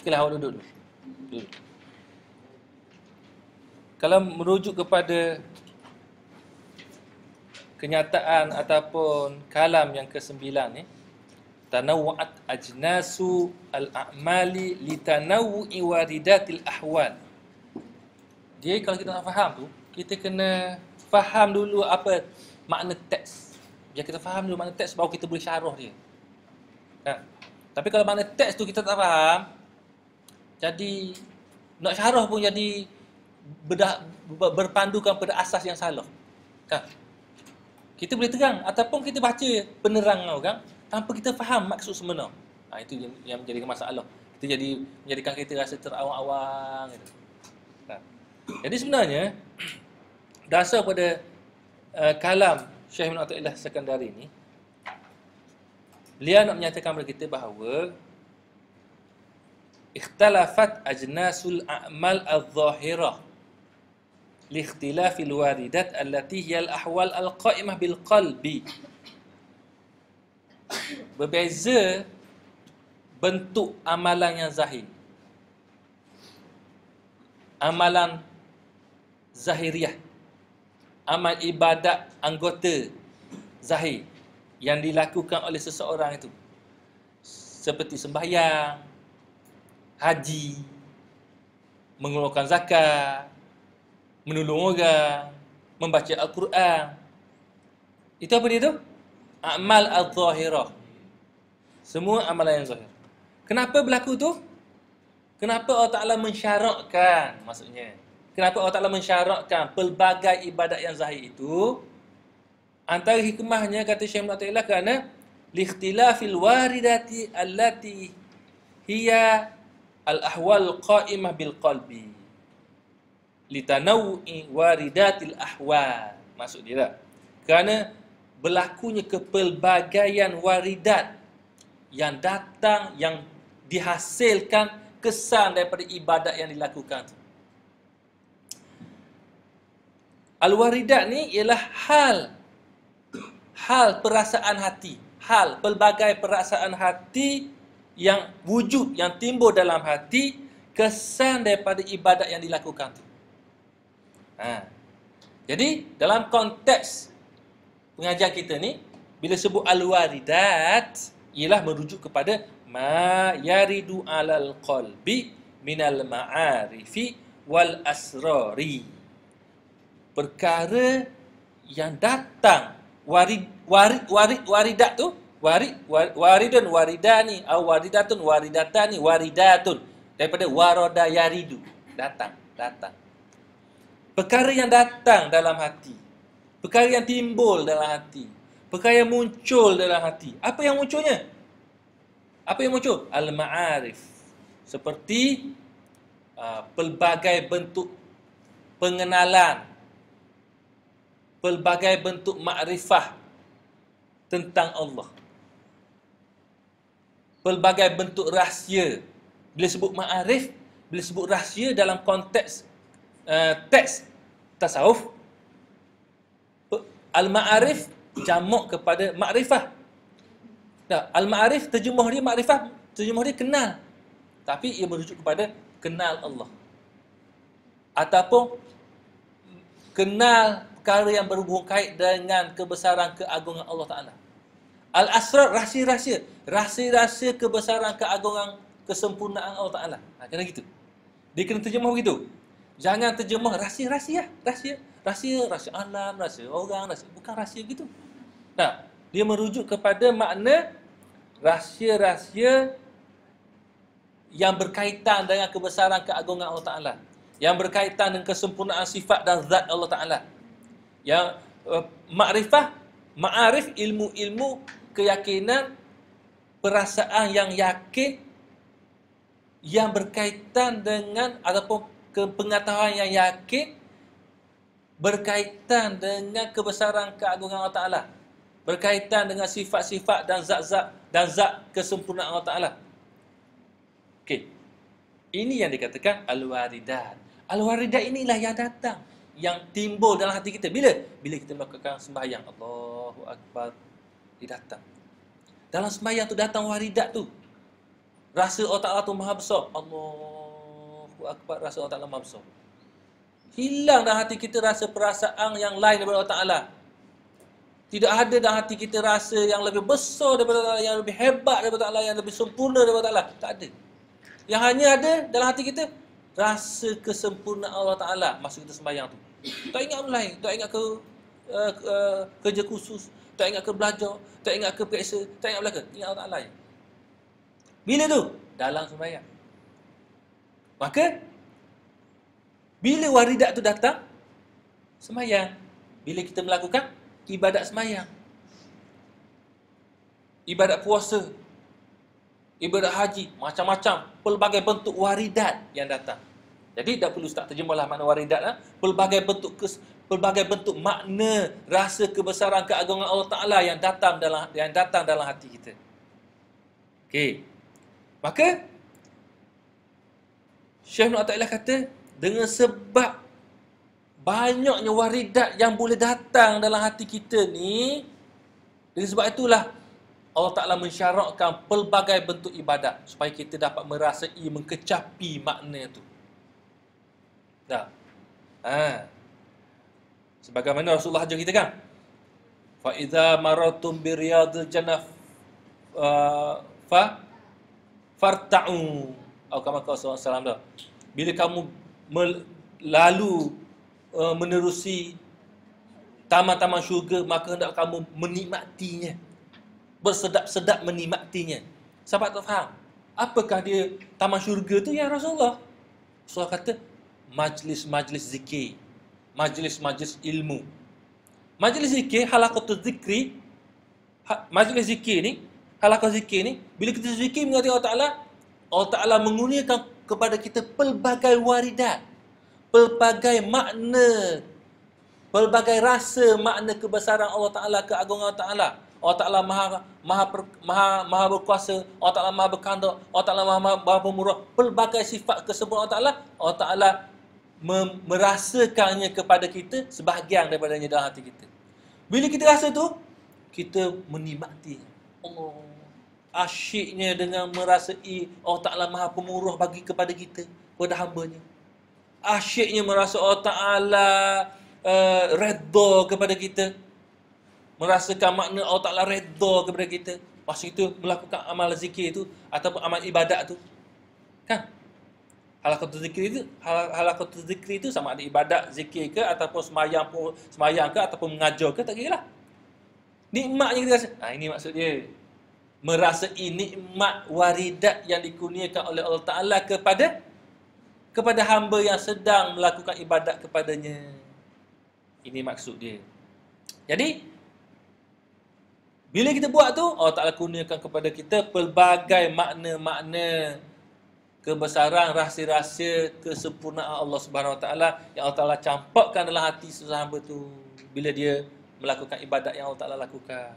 Okeylah, awak duduk dulu. Duduk. Kalau merujuk kepada kenyataan ataupun kalam yang ke-9 ni, tanawwa'at ajnasu al-a'mali litanawwu'i waridatil ahwal. Dia kalau kita nak faham tu, kita kena faham dulu apa makna teks. Biar kita faham dulu makna teks baru kita boleh syarah dia. Kan? Tapi kalau makna teks tu kita tak faham, jadi nak syarah pun jadi berpandukan pada asas yang salah. Kan? Kita boleh terang ataupun kita baca penerang orang tanpa kita faham maksud sebenar. Itu yang menjadikan masalah. Kita jadi menjadikan kita rasa terawang-awang gitu. Kan? Jadi sebenarnya dasar pada kalam Syekh Ibn Athaillah Sekandari ni, beliau nak menyatakan kepada kita bahawa ikhtalafat ajnasul a'mal adh-dhahirah li ikhtilafil waridat allati hiya al-ahwal al-qa'imah bil qalbi. Berbeza bentuk amalan yang zahir. Amalan zahiriah, amal ibadat anggota zahir yang dilakukan oleh seseorang itu, seperti sembahyang, haji, mengeluarkan zakat, menolong orang, membaca Al-Quran. Itu apa dia tu? Amal al-zahirah. Semua amalan yang zahir. Kenapa berlaku tu? Kenapa Allah Ta'ala mensyarakkan, maksudnya? Kenapa Allah Ta'ala mensyarakkan pelbagai ibadat yang zahir itu? Antara hikmahnya, kata Syekh Ibn Athaillah, kerana likhtilafil waridati allati hiya al-ahwal qa'imah bil qalbi litanawu'i waridatil ahwal. Maksud dia lah, kerana berlakunya kepelbagaian waridat yang datang, yang dihasilkan kesan daripada ibadat yang dilakukan. Al-waridat ni ialah hal perasaan hati, hal pelbagai perasaan hati yang wujud, yang timbul dalam hati, kesan daripada ibadat yang dilakukan tu. Jadi dalam konteks pengajian kita ni, bila sebut al-waridat, ialah merujuk kepada ma yaridu alal qalbi minal ma'arifi wal asrari. Perkara yang datang, waridat tu, waridun waridani, atau waridatun waridatani, waridatun, daripada warada yaridu, datang. Perkara yang datang dalam hati, perkara yang timbul dalam hati, perkara yang muncul dalam hati. Apa yang munculnya? Apa yang muncul? Al-ma'arif. Seperti pelbagai bentuk pengenalan, pelbagai bentuk makrifah tentang Allah, pelbagai bentuk rahsia. Bila sebut ma'arif, bila sebut rahsia dalam konteks teks tasawuf, al-ma'arif jamak kepada makrifah. Al-ma'arif terjemah dia makrifah, terjemah dia kenal. Tapi ia merujuk kepada kenal Allah. Ataupun kenal perkara yang berhubung kait dengan kebesaran keagungan Allah Ta'ala. Al-asrar, rahsia-rahsia. Rahsia-rahsia kebesaran keagungan kesempurnaan Allah Ta'ala. Kena gitu. Dia kena terjemah begitu. Jangan terjemah rahsia-rahsia. Rahsia alam, rahsia orang, rahsia. Bukan rahsia begitu. Dia merujuk kepada makna rahsia-rahsia yang berkaitan dengan kebesaran keagungan Allah Ta'ala, yang berkaitan dengan kesempurnaan sifat dan zat Allah Ta'ala. Yang makrifah, ma'arif, ilmu-ilmu, keyakinan, perasaan yang yakin, yang berkaitan dengan, ataupun pengetahuan yang yakin, berkaitan dengan kebesaran keagungan Allah Ta'ala, berkaitan dengan sifat-sifat dan zat kesempurnaan Allah Ta'ala. Okey. Ini yang dikatakan al-waridat. Al-waridat inilah yang datang, yang timbul dalam hati kita. Bila kita melakukan sembahyang, Allahu Akbar, dia datang. Dalam sembahyang tu datang waridat tu. Rasa Allah Ta'ala tu maha besar. Allahu Akbar, rasa Allah Ta'ala maha besar. Hilang dalam hati kita rasa perasaan yang lain daripada Allah Ta'ala. Tidak ada dalam hati kita rasa yang lebih besar daripada Allah Ta'ala, yang lebih hebat daripada Allah, yang lebih sempurna daripada Allah. Tak ada. Yang hanya ada dalam hati kita, rasa kesempurnaan Allah Ta'ala masa kita sembahyang tu. Tak ingat orang lain, tak ingat ke kerja khusus, tak ingat ke belajar, tak ingat ke periksa, tak ingat belaka. Ingat Allah Ta'ala. Bila tu? Dalam sembahyang. Maka, bila waridat tu datang, sembahyang. Bila kita melakukan ibadat sembahyang, ibadat puasa, ibadat haji, macam-macam, pelbagai bentuk waridat yang datang. Jadi, tak perlu Ustaz terjemahlah makna waridat. Pelbagai bentuk makna, rasa kebesaran keagungan Allah Ta'ala yang datang dalam hati kita. Okey. Maka, Syekh Ibn Athaillah kata, dengan sebab banyaknya waridat yang boleh datang dalam hati kita ni, dengan sebab itulah Allah Ta'ala mensyaratkan pelbagai bentuk ibadat supaya kita dapat merasai, mengkecapi makna tu. Dah. Sebagaimana Rasulullah ajar kita kan? Fa idza maratum bi riyadil jannah farta'u. Atau kama qala sallallahu alaihi wasallam. Bila kamu lalu menerusi taman-taman syurga, maka hendak kamu menikmatinya. Bersedap-sedap menikmatinya. Sahabat tak faham, apakah dia taman syurga tu ya Rasulullah? Rasulullah kata, majlis-majlis zikir, majlis-majlis ilmu. Majlis zikir, halaqatul zikri, majlis zikir ni, halaqah zikir ni, bila kita zikir mengatakan Allah Ta'ala mengurniakan kepada kita pelbagai waridat, pelbagai makna, pelbagai rasa makna kebesaran Allah Ta'ala, keagungan Allah Ta'ala. Allah Ta'ala maha berkuasa, Allah Ta'ala maha berkehendak, Allah Ta'ala maha pemurah. Pelbagai sifat kesempurnaan Allah Ta'ala merasakannya kepada kita, sebahagian daripadanya dalam hati kita. Bila kita rasa tu, kita menikmatinya. Allah, asyiknya dengan merasai Allah Ta'ala maha pemurah bagi kepada kita, kepada hamba-Nya. Asyiknya merasa Allah Ta'ala redha kepada kita, merasakan makna Allah Ta'ala redha kepada kita. Masa itu melakukan amal zikir itu ataupun amal ibadat tu, kan? Halaqatul zikri itu sama ada ibadat zikir ke ataupun semayang ke ataupun mengajar ke, tak kira lah. Nikmatnya kita rasa. Ini maksud dia. Merasai nikmat waridat yang dikurniakan oleh Allah Ta'ala kepada hamba yang sedang melakukan ibadat kepadanya. Ini maksud dia. Jadi, bila kita buat tu, Allah Ta'ala kurniakan kepada kita pelbagai makna-makna kebesaran, rahsia-rahsia kesempurnaan Allah Subhanahu Wa Ta'ala yang Allah Ta'ala campakkan dalam hati seseorang hamba tu bila dia melakukan ibadat yang Allah Ta'ala lakukan.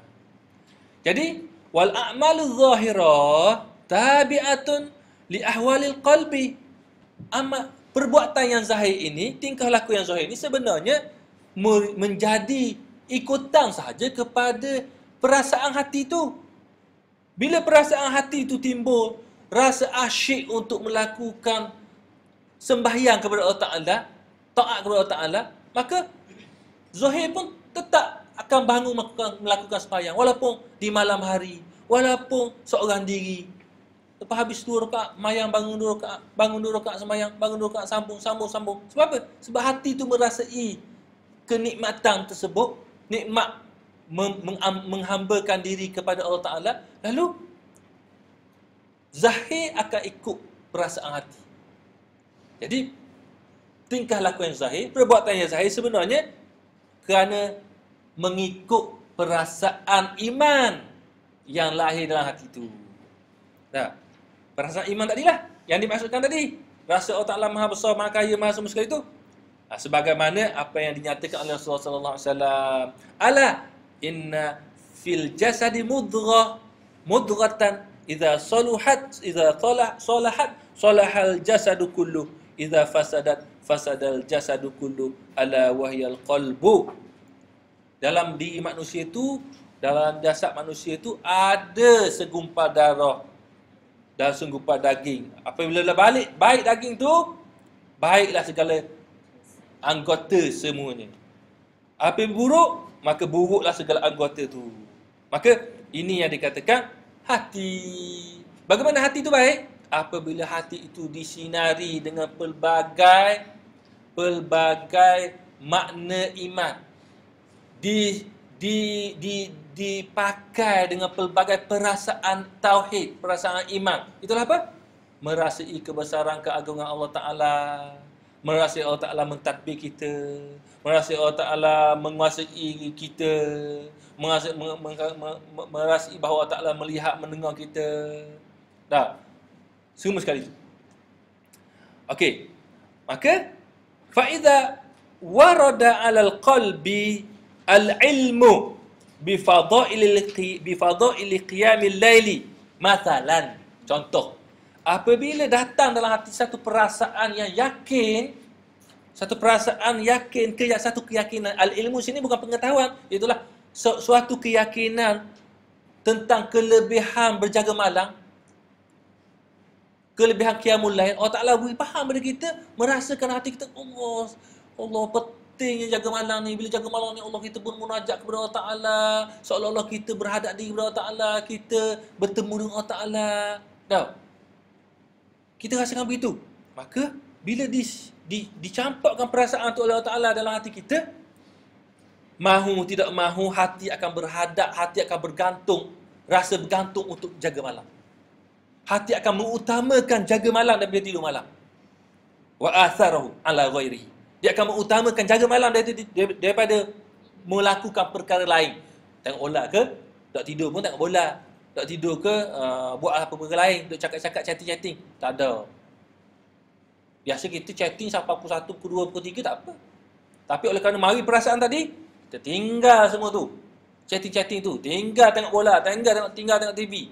Jadi, wal a'malu zahirah tabi'atun li ahwalil qalbi. Perbuatan yang zahir ini, tingkah laku yang zahir ini sebenarnya menjadi ikutan sahaja kepada perasaan hati itu. Bila perasaan hati itu timbul, rasa asyik untuk melakukan sembahyang kepada Allah Ta'ala, taat kepada Allah Ta'ala, maka zahir pun tetap akan bangun melakukan sembahyang. Walaupun di malam hari, walaupun seorang diri. Lepas habis 2 rakaat, mayang bangun 2 rakaat, bangun 2 rakaat sembahyang, bangun 2 rakaat, sambung. Sebab apa? Sebab hati itu merasai kenikmatan tersebut, nikmat menghambakan diri kepada Allah Ta'ala, lalu zahir akan ikut perasaan hati. Jadi, tingkah laku yang zahir, perbuatan yang zahir sebenarnya kerana mengikut perasaan iman yang lahir dalam hati itu. Nah, perasaan iman tadilah yang dimaksudkan tadi. Rasa Allah Ta'ala maha besar, maha kaya, maha semua sekali itu. Sebagaimana apa yang dinyatakan oleh Rasulullah sallallahu alaihi wasallam. Ala inna fil jasadi mudghatan idza salahat salahal jasadu kullu, idza fasadal jasadu kullu, ala wahyal qalbu. Dalam diri manusia itu, dalam jasad manusia itu ada segumpal darah. dan sunggupan daging. Apabila balik, baik daging tu, baiklah segala anggota semuanya. Apabila buruk, maka buruklah segala anggota tu. Maka ini yang dikatakan hati. Bagaimana hati itu baik? Apabila hati itu disinari dengan pelbagai makna iman. Dipakai dengan pelbagai perasaan tauhid, perasaan iman. Itulah apa? Merasai kebesaran keagungan Allah Ta'ala, merasai Allah Ta'ala mentadbir kita, merasai Allah Ta'ala menguasai kita, merasai bahawa Allah Ta'ala melihat, mendengar kita. Dah, semua sekali. Okey, maka fa'idha warada 'alal qalbi al-ilmu bifadaili qiyamil laili. Mathalan, contoh, apabila datang dalam hati satu perasaan yang yakin, satu keyakinan. Al-ilmu sini bukan pengetahuan, itulah suatu keyakinan tentang kelebihan berjaga malam, kelebihan qiyamul lail. Allah Ta'ala beri faham pada kita, merasakan hati kita, Allah pentingnya jaga malam ni. Bila jaga malam ni, Allah kita pun munajat kepada Allah Ta'ala, seolah-olah kita berhadap diri kepada Allah Ta'ala, kita bertemu dengan Allah Ta'ala. Tahu? Kita rasakan begitu. Maka bila dicampakkan perasaan tu oleh Allah Ta'ala dalam hati kita, mahu tidak mahu, hati akan berhadap, hati akan bergantung, rasa bergantung untuk jaga malam. Hati akan mengutamakan jaga malam daripada tidur malam. Wa atharahu ala ghairihi. Dia akan mengutamakan jaga malam daripada melakukan perkara lain. Tengok bola ke? Tak tidur pun tengok bola. Tak tidur ke? Buat apa perkara lain. Duk cakap-cakap, chatting-chatting. Tak ada. Biasa kita chatting sampai pukul 1, pukul 2, pukul 3 tak apa. Tapi oleh kerana mari perasaan tadi, kita tinggal semua tu. Chatting-chatting tu. Tinggal tengok bola. Tinggal tengok TV.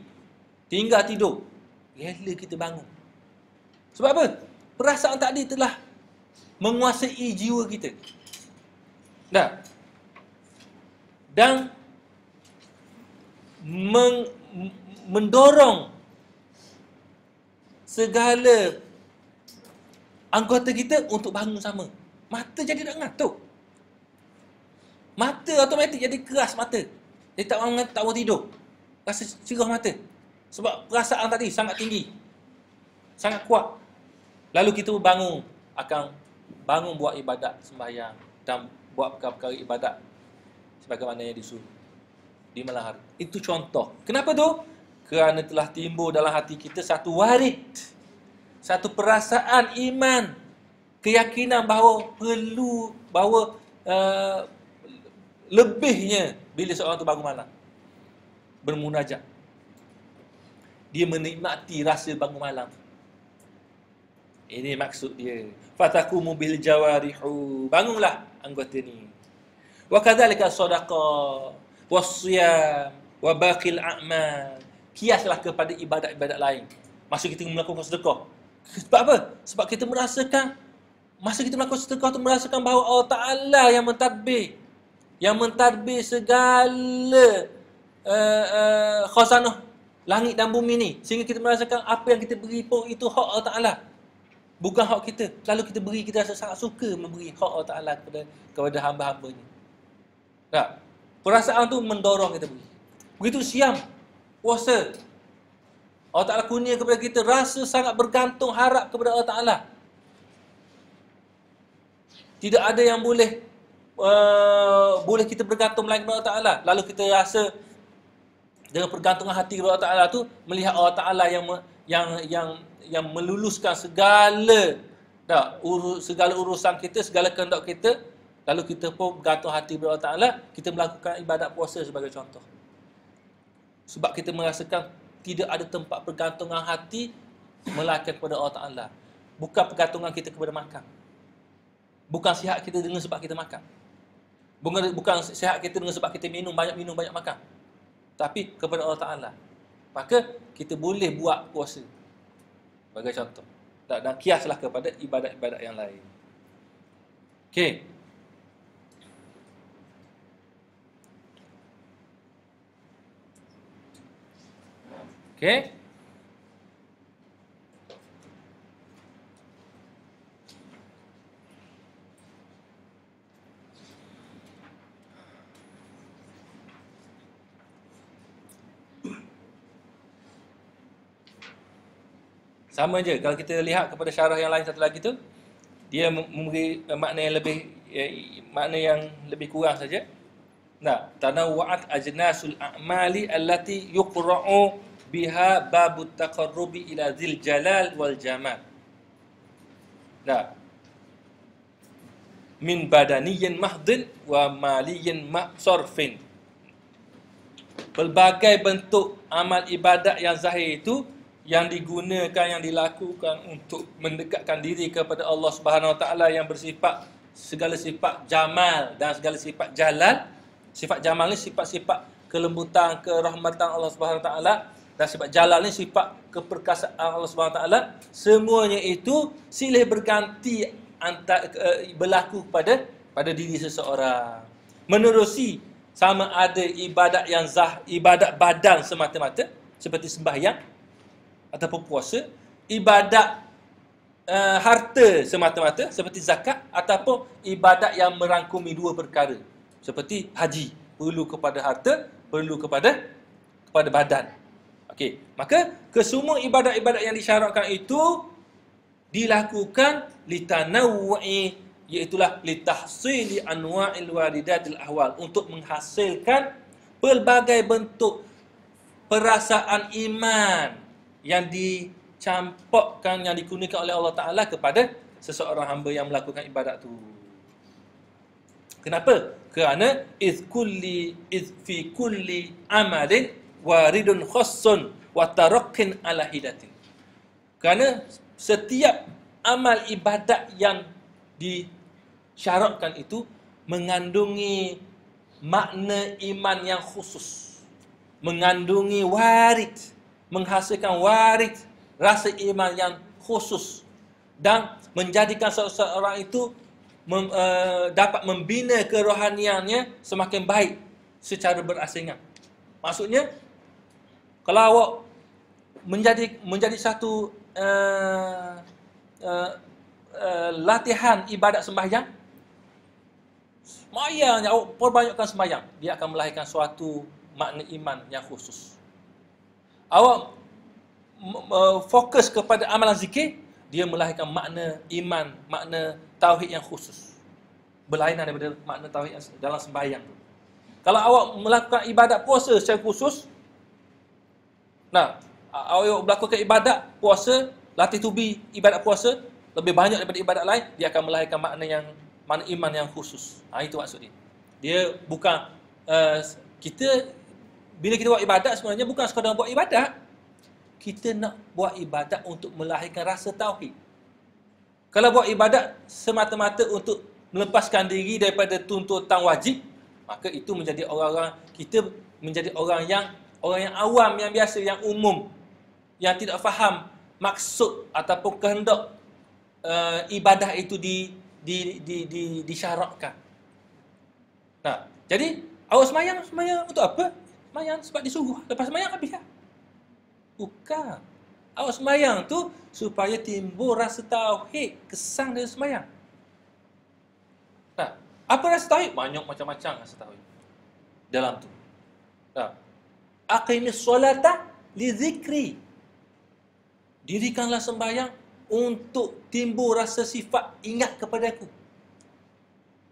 Tinggal tidur. Rela kita bangun. Sebab apa? Perasaan tadi telah menguasai jiwa kita. Dan mendorong segala anggota kita untuk bangun sama. Mata jadi tak ngantuk. Mata automatik jadi keras mata. Dia tak mahu tidur. Rasa cerah mata. Sebab perasaan tadi sangat tinggi. Sangat kuat. Lalu kita akan bangun buat ibadat sembahyang dan buat perkara-perkara ibadat sebagaimana yang disuruh di malam hari. Itu contoh. Kenapa tu? Kerana telah timbul dalam hati kita satu warid, satu perasaan iman, keyakinan bahawa lebihnya bila seorang tu bangun malam bermunajat, dia menikmati rasa bangun malam. Ini maksud dia. Fatakumu bil jawarihu. Bangunlah anggota ni. Wa kadzalika shadaqah was-siyam wa baqil a'mal. Kiaslah kepada ibadat-ibadat lain. Masa kita melakukan sedekah. Sebab apa? Sebab kita merasakan masa kita melakukan sedekah tu merasakan bahawa Allah Ta'ala yang mentadbir. Yang mentadbir segala khazanah langit dan bumi ni. Sehingga kita merasakan apa yang kita beri pun itu hak Allah Ta'ala. Bukan hak kita. Lalu kita beri, kita rasa sangat suka memberi hak Allah Ta'ala kepada hamba-hambanya. Tak? Perasaan tu mendorong kita beri. Begitu siam, puasa. Allah Ta'ala kurnia kepada kita rasa sangat bergantung, harap kepada Allah Ta'ala. Tidak ada yang boleh kita bergantung melainkan kepada Allah Ta'ala. Lalu kita rasa dengan pergantungan hati kepada Allah Ta'ala tu, melihat Allah Ta'ala yang meluluskan segala urusan kita, segala kehendak kita, lalu kita pun bergantung hati kepada Allah Ta'ala, kita melakukan ibadat puasa sebagai contoh. Sebab kita merasakan tidak ada tempat pergantungan hati melainkan kepada Allah Ta'ala. Bukan pergantungan kita kepada makan. Bukan sihat kita dengan sebab kita makan. Bukan sihat kita dengan sebab kita minum banyak makan. Tapi kepada Allah Ta'ala. Maka kita boleh buat puasa sebagai contoh. Dan kiaslah kepada ibadat-ibadat yang lain. Okey. Okey. Sama je kalau kita lihat kepada syarah yang lain satu lagi tu, dia memberi makna yang lebih kurang saja. Nah, tanawwa'at ajnasul a'mali allati yuqra'u biha babut taqarrubi ila dzil jalal wal jamal. Nah, min badaniyin mahdin wa maliyin sorfin. Pelbagai bentuk amal ibadat yang zahir itu yang digunakan, yang dilakukan untuk mendekatkan diri kepada Allah Subhanahu Wa Taala yang bersifat segala sifat jamal dan segala sifat jalal. Sifat jamal ni sifat-sifat kelembutan, kerahmatan Allah Subhanahu Wa Taala, dan sifat jalal ni sifat keperkasaan Allah Subhanahu Wa Taala. Semuanya itu silih berganti berlaku pada diri seseorang. Menerusi sama ada ibadat yang ibadat badan semata-mata seperti sembahyang ataupun puasa, ibadat harta semata-mata seperti zakat, ataupun ibadat yang merangkumi dua perkara seperti haji, perlu kepada harta, perlu kepada badan. Okey, maka kesemua ibadat-ibadat yang disyaratkan itu dilakukan litanawwu'i, iaitulah litahsili anwa'il waridatil ahwal, untuk menghasilkan pelbagai bentuk perasaan iman yang dicampakkan, yang dikurniakan oleh Allah Ta'ala kepada seseorang hamba yang melakukan ibadat tu. Kenapa? Kerana iz fi kulli amalin waridun khassun wa taraqqin ala hidatin. Kerana setiap amal ibadat yang disyaratkan itu mengandungi makna iman yang khusus, mengandungi warid, menghasilkan warid rasa iman yang khusus, dan menjadikan seseorang itu dapat membina kerohaniannya semakin baik secara berasingan. Maksudnya, kalau awak menjadi satu latihan ibadat sembahyang, sembahyang, awak perbanyakkan sembahyang, dia akan melahirkan suatu makna iman yang khusus. Awak fokus kepada amalan zikir, dia melahirkan makna iman, makna tauhid yang khusus, berlainan daripada makna tauhid yang dalam sembahyang tu. Kalau awak melakukan ibadat puasa secara khusus, nah, awak melakukan ibadat puasa, latih tubi ibadat puasa lebih banyak daripada ibadat lain, dia akan melahirkan makna iman yang khusus. Itu maksud dia. Dia bukan bila kita buat ibadat, sebenarnya bukan sekadar buat ibadat. Kita nak buat ibadat untuk melahirkan rasa tauhid. Kalau buat ibadat semata-mata untuk melepaskan diri daripada tuntutan wajib, maka itu menjadi orang yang awam, yang biasa, yang umum, yang tidak faham maksud ataupun kehendak ibadah itu disyaratkan. Nah, jadi awak sembahyang untuk apa? Sembahyang sebab disuruh. Lepas sembahyang habis lah. Bukan. Awak sembahyang tu supaya timbul rasa tauhid, kesan dari sembahyang. Nah, apa rasa tauhid? Banyak macam-macam rasa tauhid dalam tu. Nah, aqimis solata li zikri. Dirikanlah sembahyang untuk timbul rasa sifat ingat kepada aku,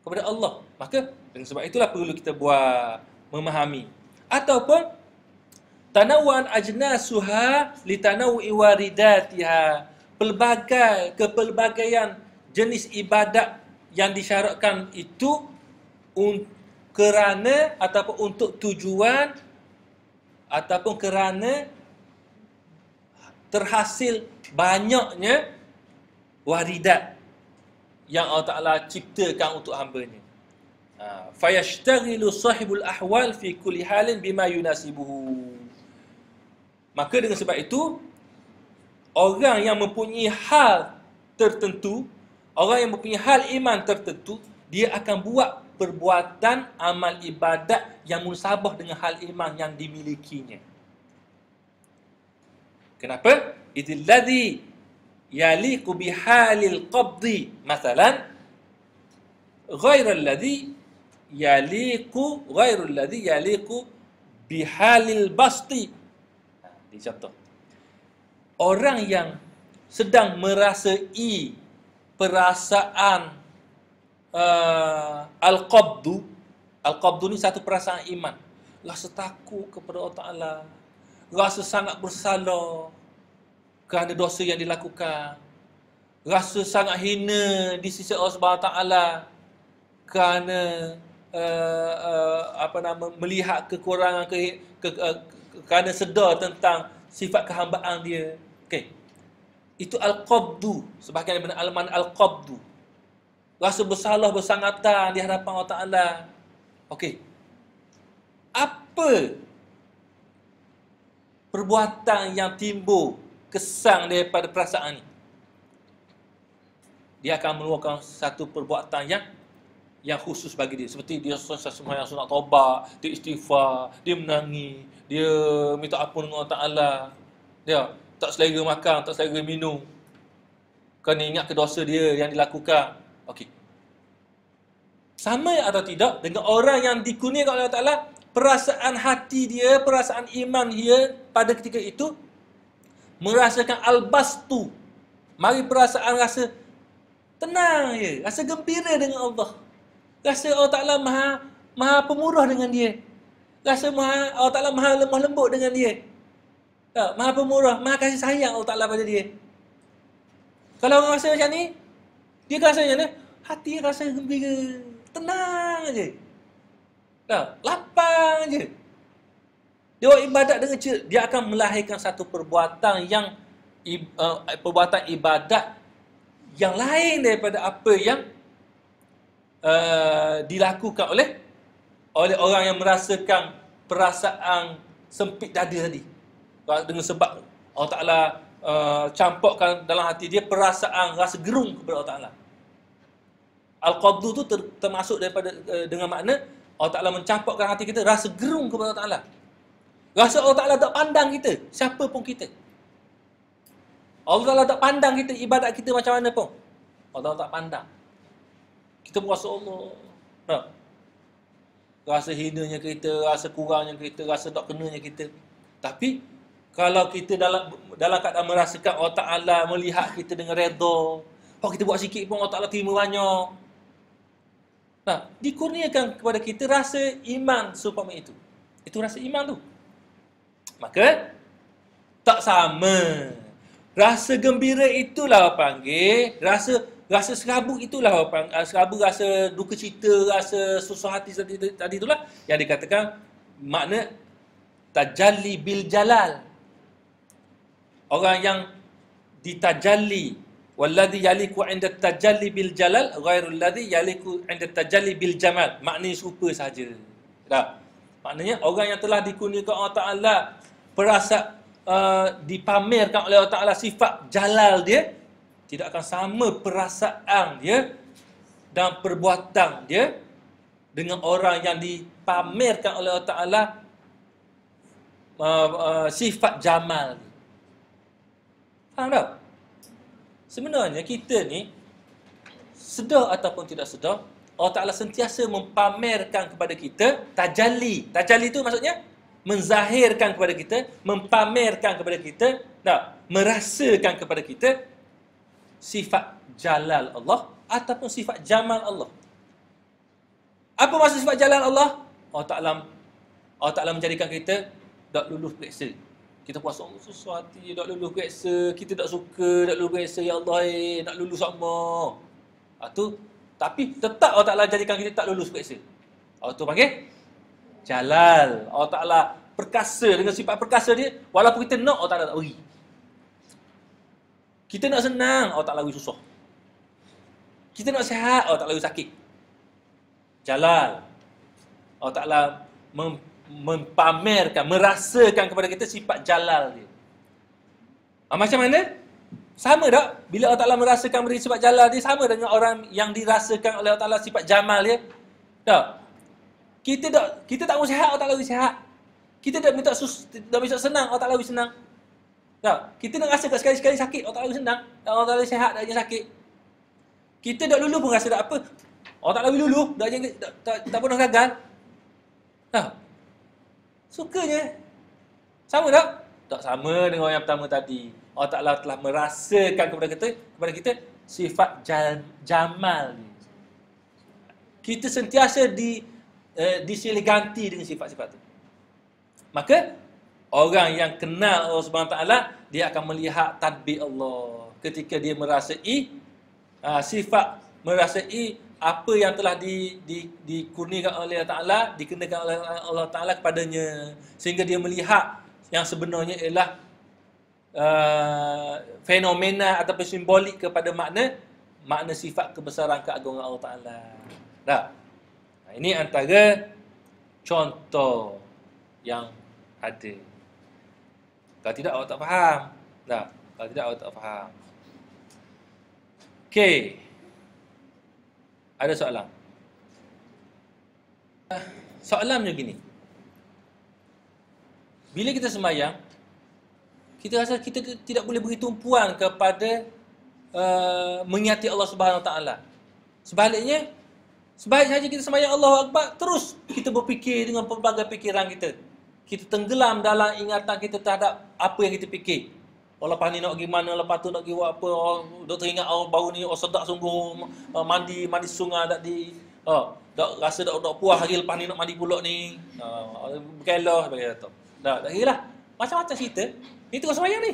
kepada Allah. Maka dengan sebab itulah perlu kita buat, memahami. Ataupun tanawwan ajnasuha litanawwi waridatiha, kepelbagaian jenis ibadat yang disyaratkan itu kerana ataupun untuk tujuan ataupun kerana terhasil banyaknya waridat yang Allah Ta'ala ciptakan untuk hamba-Nya. Fayashtaghilu sahibul ahwal fi kulli halin bima yunasibuhu. Maka dengan sebab itu, orang yang mempunyai hal tertentu, orang yang mempunyai hal iman tertentu, dia akan buat perbuatan amal ibadat yang musabah dengan hal iman yang dimilikinya. Kenapa? Idzil ladzi yaliqu bihalil qabdi masalan ghairul ladzi yaliqu bihalil basti. Contoh, orang yang sedang merasai perasaan al-qabdu. Al-qabdu ni satu perasaan iman. Rasa takut kepada Allah Ta'ala, rasa sangat bersalah kerana dosa yang dilakukan, rasa sangat hina di sisi Allah Subhanahu Taala kerana melihat kekurangan kerana sedar tentang sifat kehambaan dia. Okey. Itu al-qabdu, sebahagian daripada alman al-qabdu. Rasa bersalah bersangatan di hadapan Allah Taala. Okey. Apa perbuatan yang timbul kesang daripada perasaan ini? Dia akan mengeluarkan satu perbuatan yang khusus bagi dia. Seperti dia sembahyang sunat taubat, dia istighfar, dia menangis, dia minta ampun dengan Allah Ta'ala. Dia tak selera makan, tak selera minum, kerana ingat ke dosa dia yang dilakukan. Okey. Sama atau tidak dengan orang yang dikurniakan oleh Allah Ta'ala, perasaan hati dia, perasaan iman dia pada ketika itu merasakan al-bastu. Mari perasaan rasa tenang je, rasa gembira dengan Allah. Rasa Allah Ta'ala maha pemurah dengan dia. Rasa Allah Ta'ala maha lemah lembut dengan dia. Tak, maha pemurah, maha kasih sayang Allah Ta'ala pada dia. Kalau orang rasa macam ni, dia rasa macam mana? Hati rasa gembira, tenang je. Tak, lapang je. Dia buat ibadat dengan dia akan melahirkan satu perbuatan yang perbuatan ibadat yang lain daripada apa yang dilakukan oleh orang yang merasakan perasaan sempit dada tadi. Dengan sebab Allah Ta'ala campurkan dalam hati dia perasaan rasa gerung kepada Allah Ta'ala. Al-qabdu tu termasuk daripada dengan makna Allah Ta'ala mencampurkan hati kita rasa gerung kepada Allah Ta'ala. Rasa Allah Ta'ala tak pandang kita, siapa pun kita. Allah Ta'ala tak pandang kita, ibadat kita macam mana pun. Allah Ta'ala tak pandang. Kita berasa Allah. Tak? Rasa hinanya kita, rasa kurangnya kita, rasa tak kenanya kita. Tapi, kalau kita dalam keadaan merasakan Allah Ta'ala melihat kita dengan redha, kalau kita buat sikit pun Allah Ta'ala terima banyak. Nah, dikurniakan kepada kita rasa iman seumpama itu. Itu rasa iman tu. Maka, tak sama. Rasa gembira itulah orang panggil, rasa serabut itulah orang panggil, serabut rasa duka cita, rasa susah hati tadi itulah yang dikatakan makna tajalli bil jalal. Orang yang ditajalli, walladhi yaliku 'inda tajalli bil jalal ghairul ladzi yaliku 'inda tajalli bil jamal. Maknanya serupa saja. Dah. Maknanya orang yang telah dikurniakan Allah Taala perasaan dipamerkan oleh Allah Ta'ala sifat jalal dia, tidak akan sama perasaan dia dan perbuatan dia dengan orang yang dipamerkan oleh Allah Ta'ala sifat jamal. Faham tak? Sebenarnya kita ni, sedar ataupun tidak sedar, Allah Ta'ala sentiasa mempamerkan kepada kita tajalli. Tajalli itu maksudnya menzahirkan kepada kita, mempamerkan kepada kita, merasakan kepada kita sifat jalal Allah ataupun sifat jamal Allah. Apa maksud sifat jalal Allah? Allah Ta'ala menjadikan kita tak luluh periksa. Kita puasa Allah susah hati, tak luluh periksa, kita tak suka, tak luluh periksa, ya Allah, nak luluh sama. Tapi tetap Allah Ta'ala jadikan kita tak lulus periksa. Allah tu panggil jalal. Allah Ta'ala perkasa dengan sifat perkasa dia. Walaupun kita nak, Allah Ta'ala tak beri. Kita nak senang, Allah Ta'ala beri susah. Kita nak sihat, Allah Ta'ala beri sakit. Jalal. Allah Ta'ala mempamerkan, merasakan kepada kita sifat jalal dia. Macam mana? Sama tak? Bila Allah Ta'ala merasakan beri sifat jalal dia, sama dengan orang yang dirasakan oleh Allah Ta'ala sifat jamal dia. Tak? Kita tak mahu sihat, Allah Ta'ala beri sihat. Kita tak minta senang, Allah Ta'ala beri senang. Tak? Kita nak rasa sekali-sekali sakit, Allah Ta'ala beri senang. Allah Ta'ala beri sihat, tak sakit. Kita tak luluh pun rasa tak apa. Allah Ta'ala beri luluh, tak pernah gagal. Tak? Sukanya. Sama tak? Tak sama dengan yang pertama tadi. Allah Ta'ala telah merasakan kepada kita sifat jamal ni. Kita sentiasa disilih ganti dengan sifat-sifat tu. Maka orang yang kenal Allah Subhanahu Wa Taala, dia akan melihat tadbir Allah ketika dia merasai sifat, merasai apa yang telah dikurniakan oleh Allah Ta'ala, dikenakan oleh Allah Ta'ala kepadanya, sehingga dia melihat yang sebenarnya ialah fenomena ataupun simbolik kepada makna sifat kebesaran keagungan Allah Ta'ala. Ini antara contoh yang ada. Kalau tidak awak tak faham. Kalau tidak awak tak faham. Okey. Ada soalan? Soalannya gini. Bila kita sembahyang, kita rasa kita tidak boleh beri tumpuan kepada mengingati Allah Subhanahu Wa Taala. Sebaliknya, sebaik saja kita sembahyang Allahu Akbar, terus kita berfikir dengan pelbagai fikiran kita. Kita tenggelam dalam ingatan kita terhadap apa yang kita fikir. Lepas ni nak pergi mana, lepas tu nak pergi buat apa, dok teringat baru ni, sedap sungguh, mandi sungai tak di, dak rasa dak puas hari lepas ni nak mandi pulak ni, berkelah bagi tu. Tak kira lah. Macam-macam cerita. Itu kau sembahyang ni.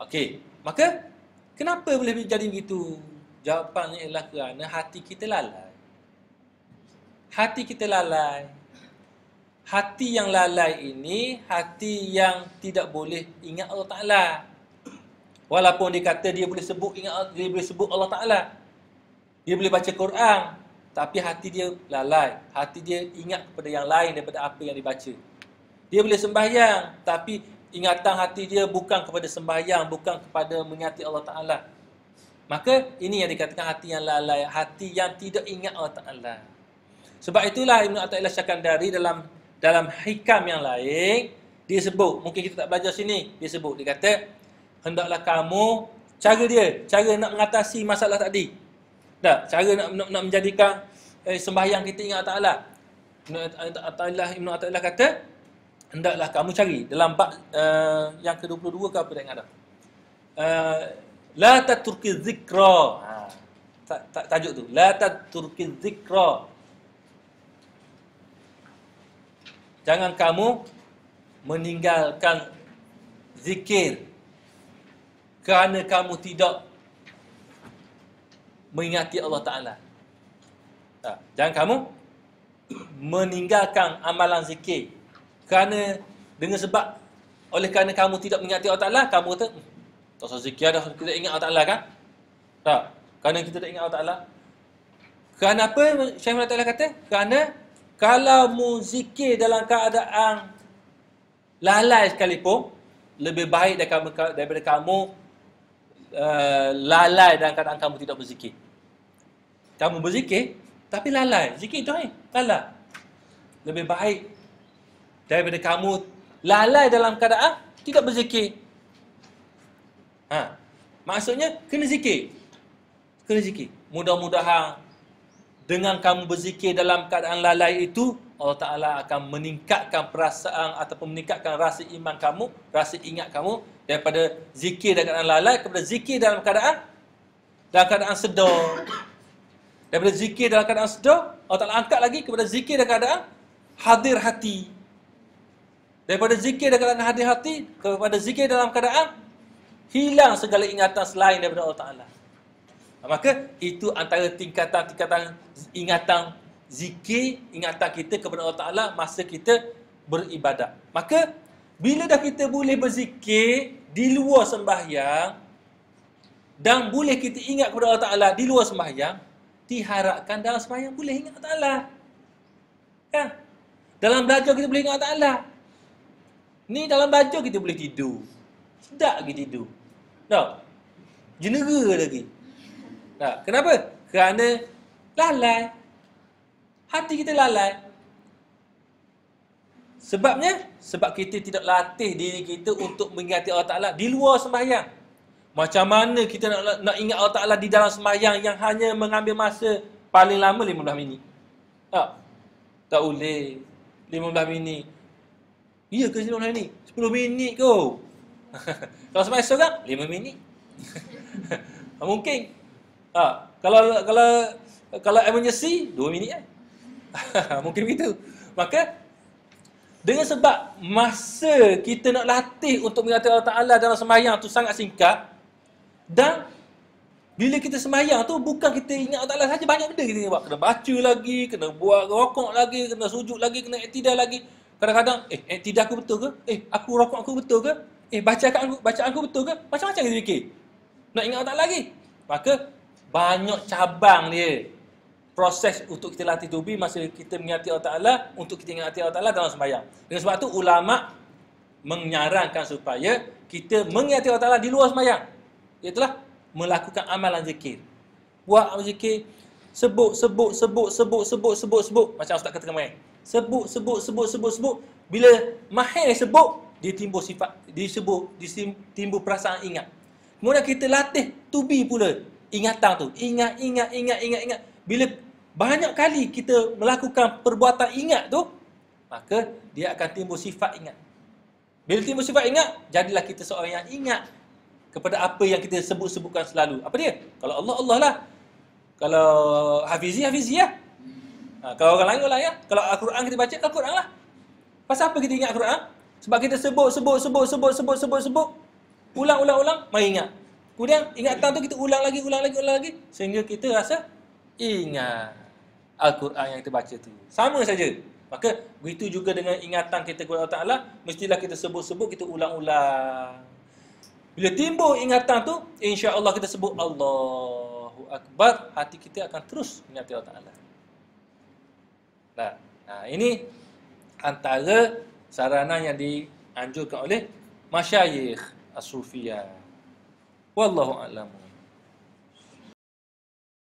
Okey. Maka kenapa boleh jadi begitu? Jawapannya ialah kerana hati kita lalai. Hati kita lalai. Hati yang lalai ini hati yang tidak boleh ingat Allah Ta'ala. Walaupun dia kata dia boleh sebut Allah Ta'ala, dia boleh baca Quran, tapi hati dia lalai. Hati dia ingat kepada yang lain daripada apa yang dibaca. Dia boleh sembahyang, tapi ingatan hati dia bukan kepada sembahyang, bukan kepada mengingati Allah Ta'ala. Maka ini yang dikatakan hati yang lalai, hati yang tidak ingat Allah Ta'ala. Sebab itulah Ibn Athaillah Syakandari dalam hikam yang lain, dia sebut, mungkin kita tak belajar sini, dia sebut, dia kata, hendaklah kamu, cara nak mengatasi masalah tadi. Cara nak menjadikan sembahyang kita ingat Allah Ta'ala. Ibn Athaillah kata, hendaklah kamu cari dalam bab yang ke-22 ke apa tak ingat dah. La taturki dzikra. Tajuk tu, la taturki dzikra. Jangan kamu meninggalkan zikir kerana kamu tidak mengingati Allah Ta'ala. Jangan kamu meninggalkan amalan zikir kerana oleh kerana kamu tidak mengingati Allah Ta'ala, kamu kata, tak usah zikir dah, kita ingat Allah Ta'ala kan? Kerana kita tak ingat Allah Ta'ala. Kerana apa Syekh Muhammad Ta'ala kata? Kerana kalau mu zikir dalam keadaan lalai sekalipun, lebih baik daripada kamu lalai dalam keadaan kamu tidak berzikir. Kamu berzikir, tapi lalai. Zikir tu lalai. Lebih baik daripada kamu lalai dalam keadaan tidak berzikir. Maksudnya, kena zikir. Kena zikir. Mudah-mudahan dengan kamu berzikir dalam keadaan lalai itu, Allah Ta'ala akan meningkatkan perasaan ataupun meningkatkan rasa iman kamu, rasa ingat kamu daripada zikir dalam keadaan lalai kepada zikir dalam keadaan sedar. Daripada zikir dalam keadaan sedar, Allah Ta'ala angkat lagi kepada zikir dalam keadaan hadir hati. Daripada zikir dalam keadaan hadir hati kepada zikir dalam keadaan hilang segala ingatan selain daripada Allah Ta'ala. Maka itu antara tingkatan-tingkatan ingatan zikir, ingatan kita kepada Allah Ta'ala masa kita beribadat. Maka bila dah kita boleh berzikir di luar sembahyang dan boleh kita ingat kepada Allah Ta'ala di luar sembahyang, diharapkan dalam sembahyang boleh ingat Allah Ta'ala. Kan? Dalam belajar kita boleh ingat Allah Ta'ala. Ni dalam belajar kita boleh tidur. Sedap lagi tidur. Tak? Jenera lagi. Kenapa? Kerana lalai. Hati kita lalai. Sebab kita tidak latih diri kita untuk mengingati Allah Ta'ala di luar sembahyang. Macam mana kita nak ingat Allah Ta'ala di dalam sembahyang yang hanya mengambil masa paling lama 15 minit? Tak boleh. 15 minit. Ya ke 15 minit? 10 10 minit kot. Kalau sembahyang seorang 5 minit. Mungkin. Kalau emergency 2 minit kan. Mungkin begitu. Maka dengan sebab masa kita nak latih untuk mengingati Allah Ta'ala dalam sembahyang tu sangat singkat, dan bila kita sembahyang tu bukan kita ingat Allah Ta'ala saja, banyak benda kita buat. Kena baca lagi, kena buat rokok lagi, kena sujud lagi, kena iktidal lagi. Kadang-kadang, iktidal aku betul ke? Aku rokok aku betul ke? Bacaan aku betul ke? Macam-macam kita fikir. Nak ingat Allah Ta'ala lagi. Maka banyak cabang dia. Proses untuk kita latih tubi masa kita mengingati Allah Ta'ala, untuk kita mengingati Allah Ta'ala dalam sembahyang. Dengan sebab tu ulama' menyarankan supaya kita mengingati Allah Ta'ala di luar sembahyang. Iaitulah melakukan amalan zikir. Buat zikir, sebut. Macam Ustaz kata kemarin. Sebut. Bila mahir sebut, dia timbul sifat, timbul perasaan ingat. Kemudian kita latih tubi pula ingatan tu. Ingat. Bila banyak kali kita melakukan perbuatan ingat tu, maka dia akan timbul sifat ingat. Bila timbul sifat ingat, jadilah kita seorang yang ingat kepada apa yang kita sebutkan selalu. Apa dia? Kalau Allah, Allah lah. Kalau Hafizi lah. Kalau orang lain ya. Kalau Al-Quran kita baca, Al-Quran lah. Pasal apa kita ingat Al-Quran? Sebab kita sebut. Ulang, mari ingat. Kemudian ingatan tu kita ulang lagi. Sehingga kita rasa ingat Al-Quran yang kita baca tu. Sama saja. Maka begitu juga dengan ingatan kita kepada Allah Ta'ala, mestilah kita sebut, kita ulang-ulang. Bila timbul ingatan tu, insya-Allah kita sebut Allahu Akbar, hati kita akan terus mengingati Allah Ta'ala. Nah, ini antara sarana yang dianjurkan oleh masyayikh as-sufiyah. Wallahu a'lam.